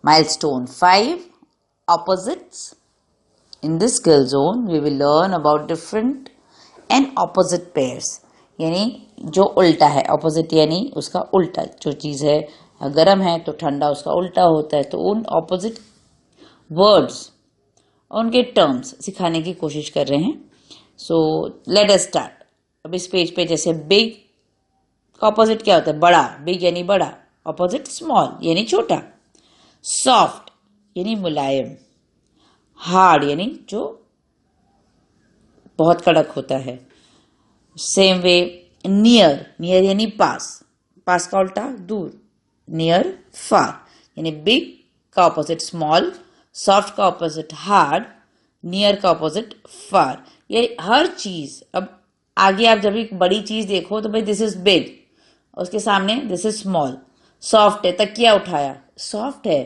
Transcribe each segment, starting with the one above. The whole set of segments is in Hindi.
Milestone 5, opposites. In this skill zone, we will learn about different and opposite pairs. यानी जो उल्टा है, opposite यानी उसका उल्टा, जो चीज़ है गर्म है तो ठंडा उसका उल्टा होता है, तो उन opposite words उनके terms सिखाने की कोशिश कर रहे हैं. So let us start. अब इस पेज पे जैसे big का opposite क्या होता है? बड़ा. big यानी बड़ा, opposite small यानी छोटा. Soft यानी मुलायम. हार्ड यानी जो बहुत कड़क होता है. सेम वे नियर, नियर यानी पास, पास का उल्टा दूर. नियर फार यानी बिग का ऑपोजिट स्मॉल, सॉफ्ट का ऑपोजिट हार्ड, नियर का ऑपोजिट फार. ये हर चीज, अब आगे आप जब एक बड़ी चीज देखो तो भाई दिस इज बिग, उसके सामने दिस इज स्मॉल. सॉफ्ट है, तकिया उठाया, सॉफ्ट है.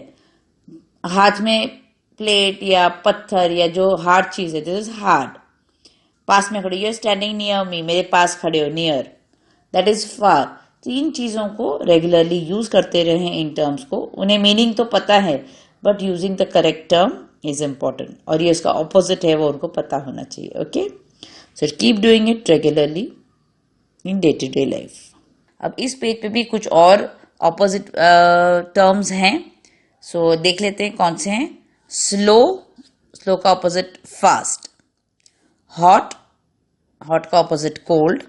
हाथ में प्लेट या पत्थर या जो हार्ड चीज है, दिस इज हार्ड. पास में खड़े, you are standing near me, मेरे पास खड़े हो, नियर, दैट इज फार. तीन चीजों को रेगुलरली यूज करते रहे इन टर्म्स को. उन्हें मीनिंग तो पता है but using the correct term is important. और ये उसका ऑपोजिट है वो उनको पता होना चाहिए. Okay, so keep doing it regularly in day to day life. अब इस पेज पे भी कुछ और ऑपोजिट टर्म्स हैं. सो देख लेते हैं कौन से हैं. स्लो, स्लो का ऑपोजिट फास्ट. हॉट, हॉट का ऑपोजिट कोल्ड.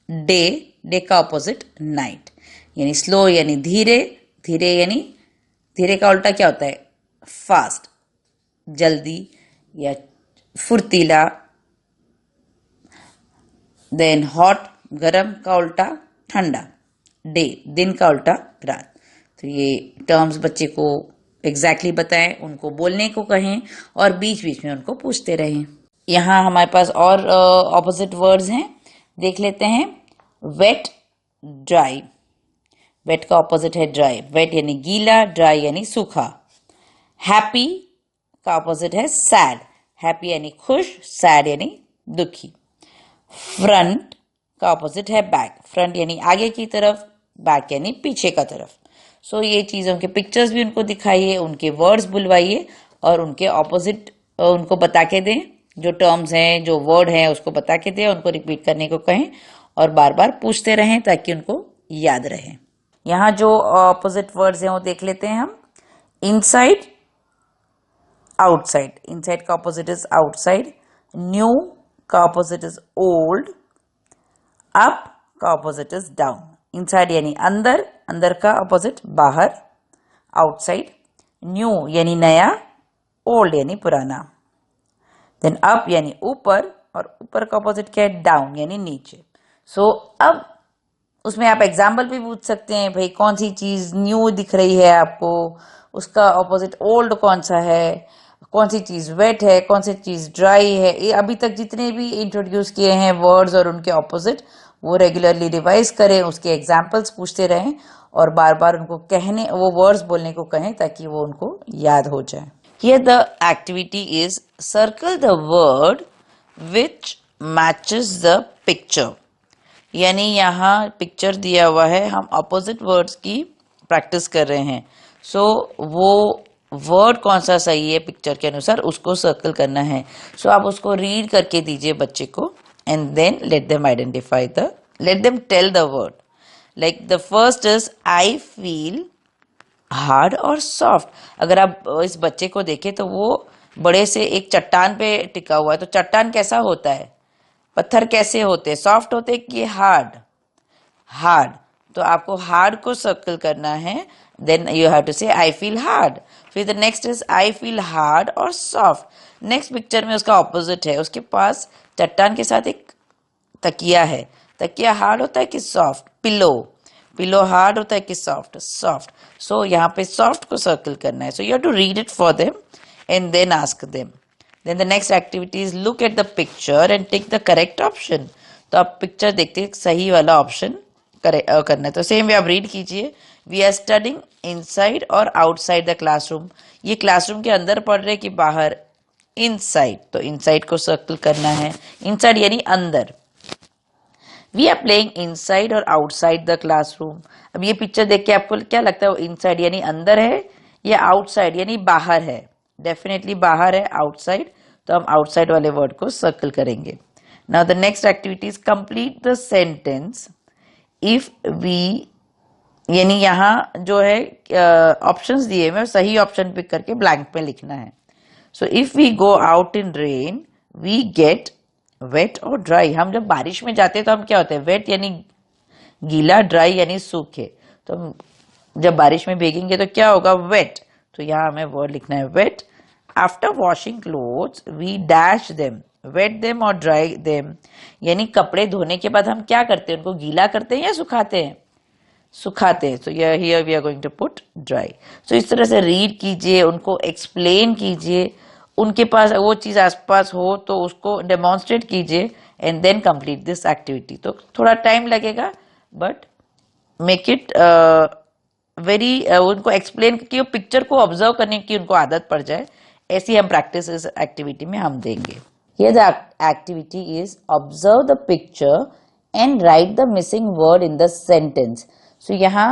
डे, डे का ऑपोजिट नाइट. यानी स्लो यानी धीरे, धीरे यानी धीरे का उल्टा क्या होता है? फास्ट, जल्दी या फुर्तीला. देन हॉट, गरम का उल्टा ठंडा. डे, दिन का उल्टा रात. तो ये टर्म्स बच्चे को एग्जैक्टली बताएं, उनको बोलने को कहें और बीच बीच में उनको पूछते रहें. यहाँ हमारे पास और ऑपोजिट वर्ड्स हैं, देख लेते हैं. Wet, dry. वेट का ऑपोजिट है ड्राई. वेट यानी गीला, ड्राई यानी सूखा. हैप्पी का ऑपोजिट है सैड. हैप्पी यानी खुश, सैड यानी दुखी. फ्रंट का ऑपोजिट है बैक. फ्रंट यानी आगे की तरफ, बैक यानी पीछे का तरफ. सो ये चीजों के पिक्चर्स भी उनको दिखाइए, उनके वर्ड्स बुलवाइए और उनके ऑपोजिट उनको बता के दें. जो टर्म्स हैं, जो वर्ड हैं, उसको बता के दें, उनको रिपीट करने को कहें और बार बार पूछते रहें ताकि उनको याद रहे. यहाँ जो ऑपोजिट वर्ड्स हैं वो देख लेते हैं हम. Inside, outside. इनसाइड का ऑपोजिट इज आउटसाइड. न्यू का ऑपोजिट इज ओल्ड. अप का ऑपोजिट इज डाउन. इनसाइड यानी अंदर, अंदर का ऑपोजिट बाहर, आउटसाइड. न्यू यानी नया, ओल्ड यानी पुराना. देन अप यानी ऊपर और ऊपर का ऑपोजिट क्या है? डाउन यानी नीचे. सो अब उसमें आप एग्जाम्पल भी पूछ सकते हैं, भाई कौन सी चीज न्यू दिख रही है आपको, उसका ऑपोजिट ओल्ड कौन सा है, कौन सी चीज वेट है, कौन सी चीज ड्राई है. ये अभी तक जितने भी इंट्रोड्यूस किए हैं वर्ड्स और उनके ऑपोजिट, वो रेगुलरली रिवाइज करें, उसके एग्जाम्पल्स पूछते रहें और बार बार उनको कहने, वो वर्ड्स बोलने को कहें ताकि वो उनको याद हो जाए. Here the activity is circle the word which matches the picture. यानी यहाँ पिक्चर दिया हुआ है, हम ऑपोजिट वर्ड्स की प्रैक्टिस कर रहे हैं. सो वो वर्ड कौन सा सही है पिक्चर के अनुसार उसको सर्कल करना है. सो आप उसको रीड करके दीजिए बच्चे को and then let them let them tell the word. Like the first is I feel hard or soft. अगर आप इस बच्चे को देखें तो वो बड़े से एक चट्टान पे टिका हुआ है. तो चट्टान कैसा होता है? पत्थर कैसे होते हैं? सॉफ्ट होते हैं कि हार्ड? हार्ड. तो आपको हार्ड को सर्कल करना है. देन यू हैव टू से आई फील हार्ड. फिर the next is I feel hard और सॉफ्ट. नेक्स्ट पिक्चर में उसका ऑपोजिट है, उसके पास चट्टान के साथ एक तकिया है. तकिया हार्ड होता है कि सॉफ्ट? पिलो, पिलो हार्ड होता है कि सॉफ्ट? सॉफ्ट. सो यहाँ पे सॉफ्ट को सर्कल करना है. So you have to read it for them and then ask them. Then the next activity is look at the picture and take the correct option. तो आप पिक्चर देखते सही वाला ऑप्शन करना है. तो सेम वे आप रीड कीजिए. वी आर स्टडिंग इनसाइड और आउटसाइड द क्लासरूम. ये क्लासरूम के अंदर पढ़ रहे कि बाहर? इनसाइड. तो इनसाइड को सर्कल करना है. इनसाइड यानी अंदर. वी आर प्लेइंग इनसाइड और आउटसाइड द क्लासरूम. अब ये पिक्चर देख के आपको क्या लगता है? इनसाइड यानी अंदर है ये आउटसाइड यानी बाहर है, डेफिनेटली बाहर है, आउटसाइड, तो हम आउटसाइड वाले वर्ड को सर्कल करेंगे. Now the next activity is complete the sentence if we, यानी यहाँ जो है ऑप्शंस दिए हुए सही ऑप्शन पिक करके ब्लैंक में लिखना है. So if we go out in rain we get wet और ड्राई. हम जब बारिश में जाते हैं तो हम क्या होते हैं, वेट यानी गीला, ड्राई यानी सूखे. तो जब बारिश में भीगेंगे तो क्या होगा, वेट. तो यहाँ हमें वर्ड लिखना है wet. After washing clothes we dash them, wet them और ड्राई देम, यानी कपड़े धोने के बाद हम क्या करते हैं, उनको गीला करते हैं या सुखाते हैं, सुखाते हैं. तो here we are going to put dry. So इस तरह से रीड कीजिए, उनको एक्सप्लेन कीजिए, उनके पास वो चीज आसपास हो तो उसको डेमोन्स्ट्रेट कीजिए and then complete this activity. तो थोड़ा टाइम लगेगा बट मेक इट वेरी, उनको एक्सप्लेन करके पिक्चर को ऑब्जर्व करने की उनको आदत पड़ जाए, ऐसी हम प्रैक्टिस इस एक्टिविटी में हम देंगे. Here the activity is observe the picture and write the missing word in the sentence. So यहाँ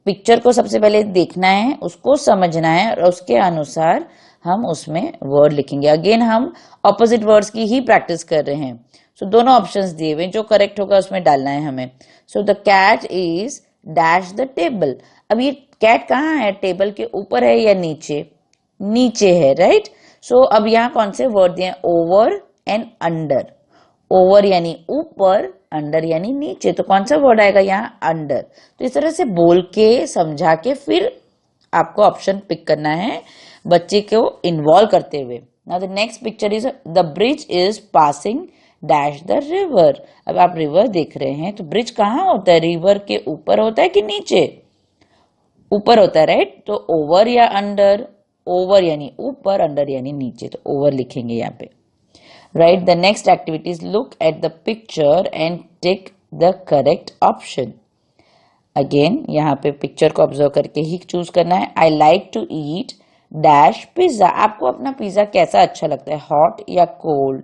पिक्चर को सबसे पहले देखना है, उसको समझना है और उसके अनुसार हम उसमें वर्ड लिखेंगे. अगेन हम ऑपोजिट वर्ड्स की ही प्रैक्टिस कर रहे हैं. सो दोनों ऑप्शंस दिए हुए, जो करेक्ट होगा उसमें डालना है हमें. So the cat is dash the table. अब ये कैट कहाँ है, टेबल के ऊपर है या नीचे, नीचे है, राइट. सो अब यहाँ कौन से वर्ड दिए, ओवर एंड अंडर. ओवर यानी ऊपर, अंडर यानी नीचे, तो कौन सा वर्ड आएगा यहाँ, अंडर. तो इस तरह से बोल के समझा के फिर आपको ऑप्शन पिक करना है, बच्चे को इन्वॉल्व करते हुए. Now the next picture is the bridge is passing dash the river. अब आप रिवर देख रहे हैं, तो ब्रिज कहाँ होता है, रिवर के ऊपर होता है कि नीचे, ऊपर होता है, राइट. तो ओवर या अंडर, ओवर यानी ऊपर, अंडर यानी नीचे, तो ओवर लिखेंगे यहाँ पे. Right the next activity is look at the picture and tick the correct option. Again यहाँ पे पिक्चर को ऑब्जर्व करके ही चूज करना है. I like to eat dash pizza. आपको अपना पिज्जा कैसा अच्छा लगता है, हॉट या कोल्ड.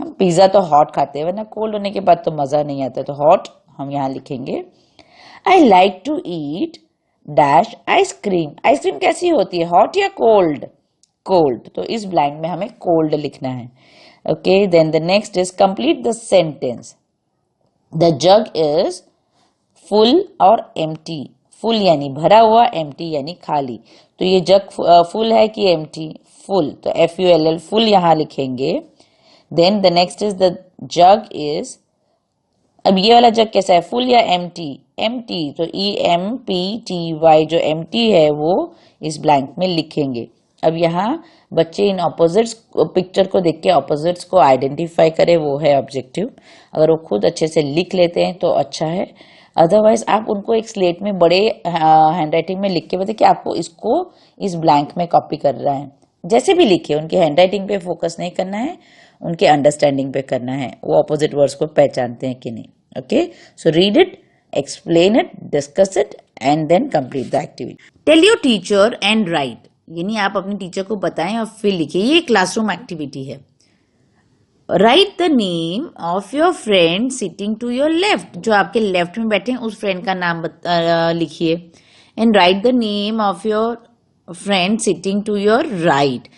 हम पिज्जा तो हॉट खाते हैं, वरना कोल्ड होने के बाद तो मजा नहीं आता, तो हॉट हम यहाँ लिखेंगे. I like to eat dash ice cream. Ice cream कैसी होती है, हॉट या कोल्ड, कोल्ड. तो इस ब्लैंक में हमें कोल्ड लिखना है. Okay, then the next is complete the sentence. The jug is full और एम्प्टी. फुल यानी भरा हुआ, एम्प्टी यानी खाली. तो ये जग फुल है कि एम्प्टी, फुल. तो FULL फुल यहाँ लिखेंगे. Then the next is the jug is, अब ये वाला जग कैसा है, फुल या एम्प्टी, एम्प्टी. तो EMPTY जो एम्प्टी है वो इस ब्लैंक में लिखेंगे. अब यहाँ बच्चे इन ऑपोजिट्स पिक्चर को देख के ऑपोजिट्स को आइडेंटिफाई करे, वो है ऑब्जेक्टिव. अगर वो खुद अच्छे से लिख लेते हैं तो अच्छा है, अदरवाइज आप उनको एक स्लेट में बड़े हैंडराइटिंग में लिख के बताए कि आपको इसको इस ब्लैंक में कॉपी कर रहा है. जैसे भी लिखे, उनके हैंडराइटिंग पे फोकस नहीं करना है, उनके अंडरस्टैंडिंग पे करना है, वो ऑपोजिट वर्ड्स को पहचानते हैं कि नहीं. Okay, so read it, explain it, discuss it and then complete the activity. Tell your teacher and write, यानी आप अपने टीचर को बताएं और फिर लिखिए. ये क्लासरूम एक्टिविटी है. Write the name of your friend sitting to your left. जो आपके लेफ्ट में बैठे हैं उस फ्रेंड का नाम लिखिए. And write the name of your friend sitting to your right.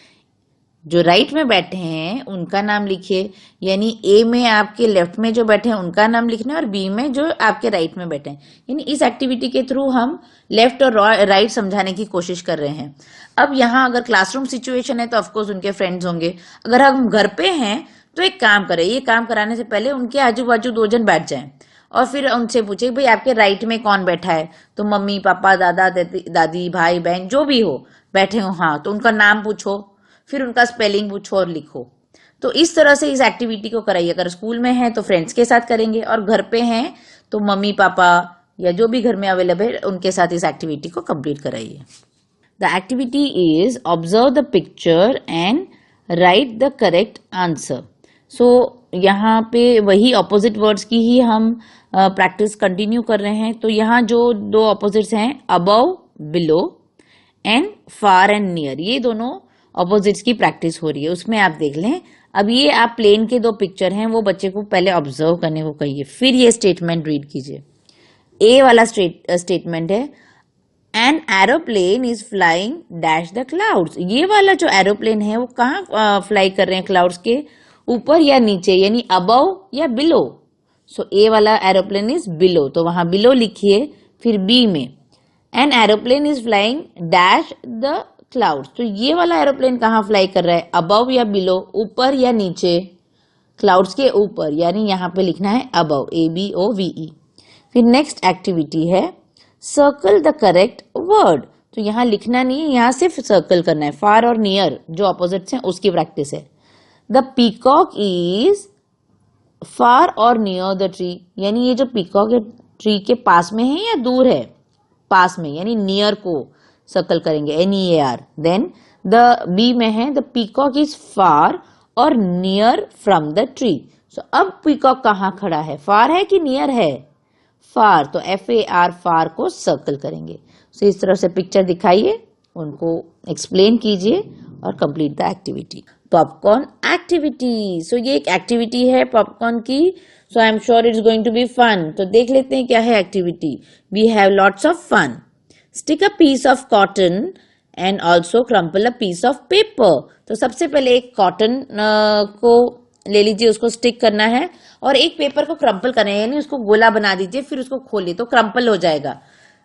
जो राइट में बैठे हैं उनका नाम लिखिए, यानी ए में आपके लेफ्ट में जो बैठे हैं उनका नाम लिखना है और बी में जो आपके राइट में बैठे हैं. यानी इस एक्टिविटी के थ्रू हम लेफ्ट और राइट समझाने की कोशिश कर रहे हैं. अब यहाँ अगर क्लासरूम सिचुएशन है तो ऑफकोर्स उनके फ्रेंड्स होंगे. अगर हम घर पे हैं तो एक काम करें, ये काम कराने से पहले उनके आजू बाजू 2 जन बैठ जाएं और फिर उनसे पूछे भाई आपके राइट में कौन बैठा है. तो मम्मी पापा दादा दादी भाई बहन जो भी हो बैठे हो, हाँ, तो उनका नाम पूछो, फिर उनका स्पेलिंग पूछो और लिखो. तो इस तरह से इस एक्टिविटी को कराइए. अगर स्कूल में है तो फ्रेंड्स के साथ करेंगे और घर पे हैं तो मम्मी पापा या जो भी घर में अवेलेबल है उनके साथ इस एक्टिविटी को कंप्लीट कराइए. The activity is observe the picture and write the correct answer. So यहाँ पे वही ऑपोजिट वर्ड्स की ही हम प्रैक्टिस कंटिन्यू कर रहे हैं. तो यहाँ जो 2 ऑपोजिट्स हैं, above, below and far and near, ये दोनों ऑपोजिट्स की प्रैक्टिस हो रही है. उसमें आप देख लें. अब ये आप प्लेन के 2 पिक्चर हैं, वो बच्चे को पहले ऑब्जर्व करने को कहिए, फिर ये स्टेटमेंट रीड कीजिए. ए वाला स्टेटमेंट है, an aeroplane is flying dash the clouds. ये वाला जो एरोप्लेन है वो कहाँ फ्लाई कर रहे हैं, क्लाउड्स के ऊपर या नीचे, यानी अबव या बिलो। सो ए वाला एरोप्लेन इज बिलो, तो वहां बिलो लिखिए। फिर बी में an aeroplane is flying dash the clouds, तो ये वाला एरोप्लेन कहाँ फ्लाई कर रहा है, अबव या बिलो, ऊपर या नीचे, क्लाउड्स के ऊपर, यानी यहाँ पे लिखना है अबव, ABOVE। फिर नेक्स्ट एक्टिविटी है सर्कल द करेक्ट वर्ड। तो यहाँ लिखना नहीं है, यहाँ सिर्फ सर्कल करना है। फार और नियर जो ऑपोजिट्स हैं उसकी प्रैक्टिस है। द पीकॉक इज फार और नियर द ट्री, यानी ये जो पीकॉक है ट्री के पास में है या दूर है, पास में, यानी नियर को सर्कल करेंगे, NEAR। देन द बी में है द पीकॉक इज फार और नियर फ्रॉम द ट्री। सो अब पीकॉक कहाँ खड़ा है, फार है कि नियर है, फार, तो FAR फार को सर्कल करेंगे। सो इस तरह से पिक्चर दिखाइए, उनको एक्सप्लेन कीजिए और complete the activity. Popcorn activity, so ये एक एक्टिविटी है पॉपकॉर्न की। So I am sure it's going to be fun. तो देख लेते हैं क्या है activity. We have lots of fun. Stick a piece of cotton and also crumple a piece of paper. तो सबसे पहले एक कॉटन को ले लीजिए, उसको स्टिक करना है, और एक पेपर को क्रम्पल करना है, यानी उसको गोला बना दीजिए, फिर उसको खोलिए तो क्रम्पल हो जाएगा,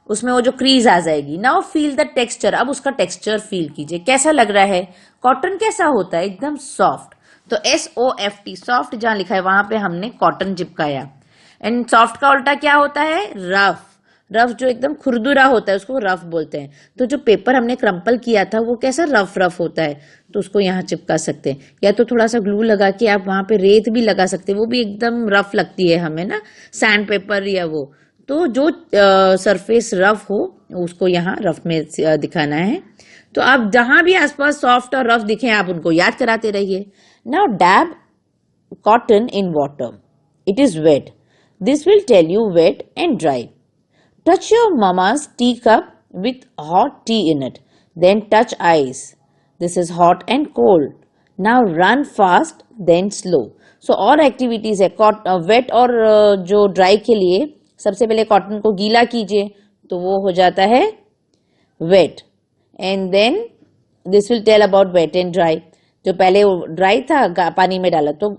उसमें वो जो क्रीज आ जाएगी। नाउ फील द टेक्सचर, अब उसका टेक्सचर फील कीजिए, कैसा लग रहा है। कॉटन कैसा होता है, एकदम सॉफ्ट, तो SOFT सॉफ्ट जहां लिखा है वहां पे हमने कॉटन चिपकाया। एंड सॉफ्ट का उल्टा क्या होता है, रफ। रफ जो एकदम खुरदुरा होता है उसको रफ बोलते हैं। तो जो पेपर हमने क्रम्पल किया था वो कैसा रफ रफ होता है, तो उसको यहाँ चिपका सकते हैं, या तो थोड़ा सा ग्लू लगा के आप वहां पे रेत भी लगा सकते हैं, वो भी एकदम रफ लगती है हमें ना, सैंड पेपर या वो। तो जो सरफेस रफ हो उसको यहाँ रफ में दिखाना है। तो आप जहां भी आसपास सॉफ्ट और रफ दिखे आप उनको याद कराते रहिए। Now dab cotton in water, it is wet, this will tell you wet and dry. Touch your mama's teacup with hot tea in it. Then touch ice. This is hot and cold. Now run fast, then slow. So और activities है wet और जो dry के लिए सबसे पहले cotton को गीला कीजिए तो वो हो जाता है wet. And then this will tell about wet and dry. जो पहले dry था पानी में डाला तो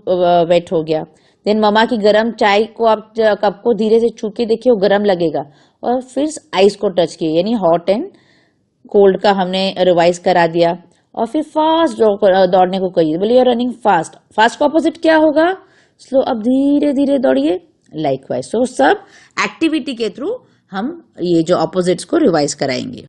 wet हो गया। देन ममा की गरम चाय को आप कप को धीरे से छू के देखिए, वो गरम लगेगा, और फिर आइस को टच किए, यानी हॉट एंड कोल्ड का हमने रिवाइज करा दिया। और फिर फास्ट दौड़ने को कहिए, बोलिए रनिंग फास्ट, फास्ट का ऑपोजिट क्या होगा, स्लो। अब धीरे धीरे दौड़िए, लाइकवाइज। सो सब एक्टिविटी के थ्रू हम ये जो ऑपोजिट्स को रिवाइज कराएंगे।